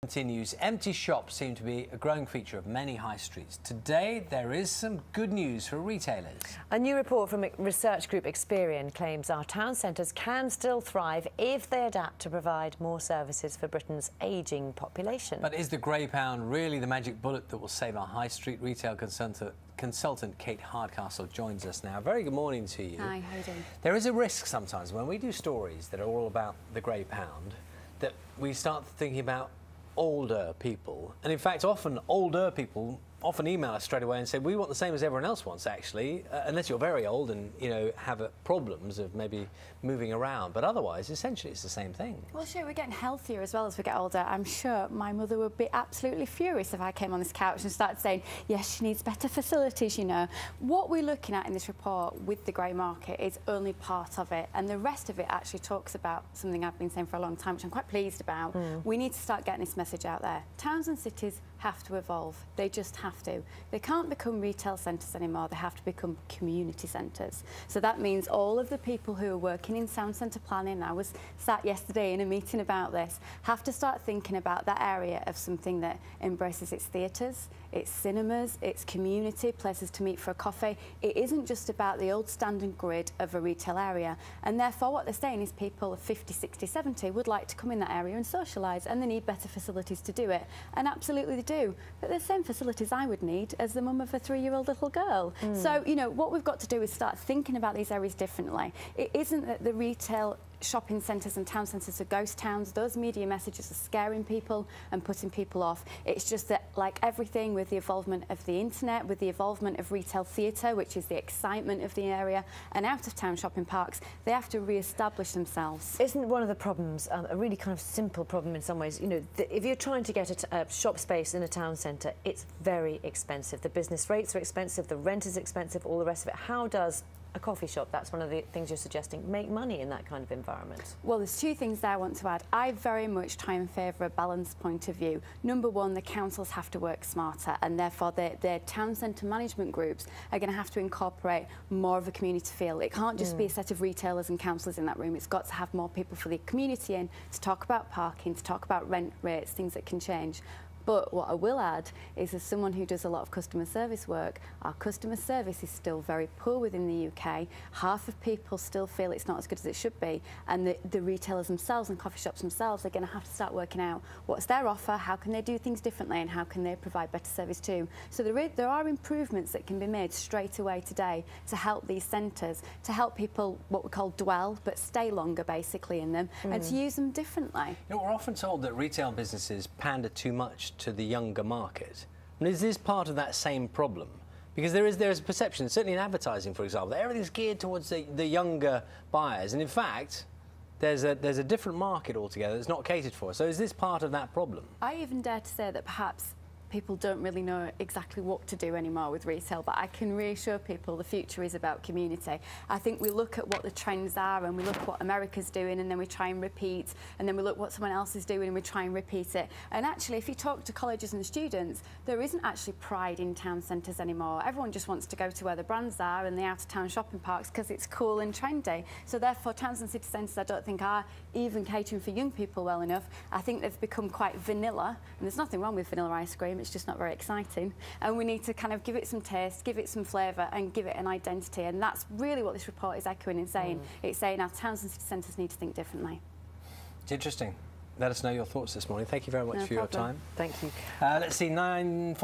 Continues. Empty shops seem to be a growing feature of many high streets. Today, there is some good news for retailers. A new report from research group Experian claims our town centres can still thrive if they adapt to provide more services for Britain's ageing population. But is the grey pound really the magic bullet that will save our high street retail consultant Kate Hardcastle joins us now. Very good morning to you. Hi, how are you doing? There is a risk sometimes when we do stories that are all about the grey pound that we start thinking about older people, and in fact often older people often email us straight away and say we want the same as everyone else wants, actually, unless you're very old and have problems of maybe moving around, but otherwise essentially it's the same thing. Well, sure, we're getting healthier as well as we get older. I'm sure my mother would be absolutely furious if I came on this couch and started saying yes, she needs better facilities. What we're looking at in this report with the grey market is only part of it, and the rest of it actually talks about something I've been saying for a long time, which I'm quite pleased about. We need to start getting this message out there. Towns and cities have to evolve. They just have to. They can't become retail centres anymore. They have to become community centres. So that means all of the people who are working in town centre planning, I was sat yesterday in a meeting about this, have to start thinking about that area of something that embraces its theatres, its cinemas, its community, places to meet for a coffee. It isn't just about the old standard grid of a retail area, and therefore what they're saying is people of 50, 60, 70 would like to come in that area and socialise, and they need better facilities to do it, and absolutely they do, but the same facilities I would need as the mum of a 3-year-old little girl. So, what we've got to do is start thinking about these areas differently. It isn't that the retail shopping centres and town centres are ghost towns. Those media messages are scaring people and putting people off. It's just that, like everything, with the involvement of the internet, with the involvement of retail theatre, which is the excitement of the area, and out-of-town shopping parks, they have to re-establish themselves. Isn't one of the problems, a really kind of simple problem in some ways, if you're trying to get a shop space in a town centre, it's very expensive. The business rates are expensive, the rent is expensive, all the rest of it. How does a coffee shop, that's one of the things you're suggesting, make money in that kind of environment? Well, there's two things there I want to add. I very much try and favour a balanced point of view. Number one, the councils have to work smarter, and therefore their town centre management groups are going to have to incorporate more of a community feel. It can't just be a set of retailers and councillors in that room. It's got to have more people for the community in to talk about parking, to talk about rent rates, things that can change. But what I will add is, as someone who does a lot of customer service work, our customer service is still very poor within the UK. Half of people still feel it's not as good as it should be, and the retailers themselves and coffee shops themselves are going to have to start working out what's their offer, how can they do things differently, and how can they provide better service too. So there are improvements that can be made straight away today to help these centres, to help people what we call dwell but stay longer basically in them, and to use them differently. We're often told that retail businesses pander too much to the younger market. And is this part of that same problem? Because there is a perception, certainly in advertising, for example, that everything's geared towards the younger buyers, and in fact there's a different market altogether that's not catered for. So is this part of that problem? I even dare to say that perhaps people don't really know exactly what to do anymore with retail, but I can reassure people the future is about community. I think we look at what the trends are, and we look at what America's doing, and then we try and repeat, and then we look what someone else is doing and we try and repeat it. And actually, if you talk to colleges and students, there isn't actually pride in town centres anymore. Everyone just wants to go to where the brands are and the out-of-town shopping parks because it's cool and trendy. So therefore, towns and city centres I don't think are even catering for young people well enough. I think they've become quite vanilla, and there's nothing wrong with vanilla ice cream. It's just not very exciting, and we need to kind of give it some taste, give it some flavour, and give it an identity, and that's really what this report is echoing and saying. It's saying our towns and city centres need to think differently. It's interesting. Let us know your thoughts this morning. Thank you very much for your time. Thank you. Let's see, 9:40.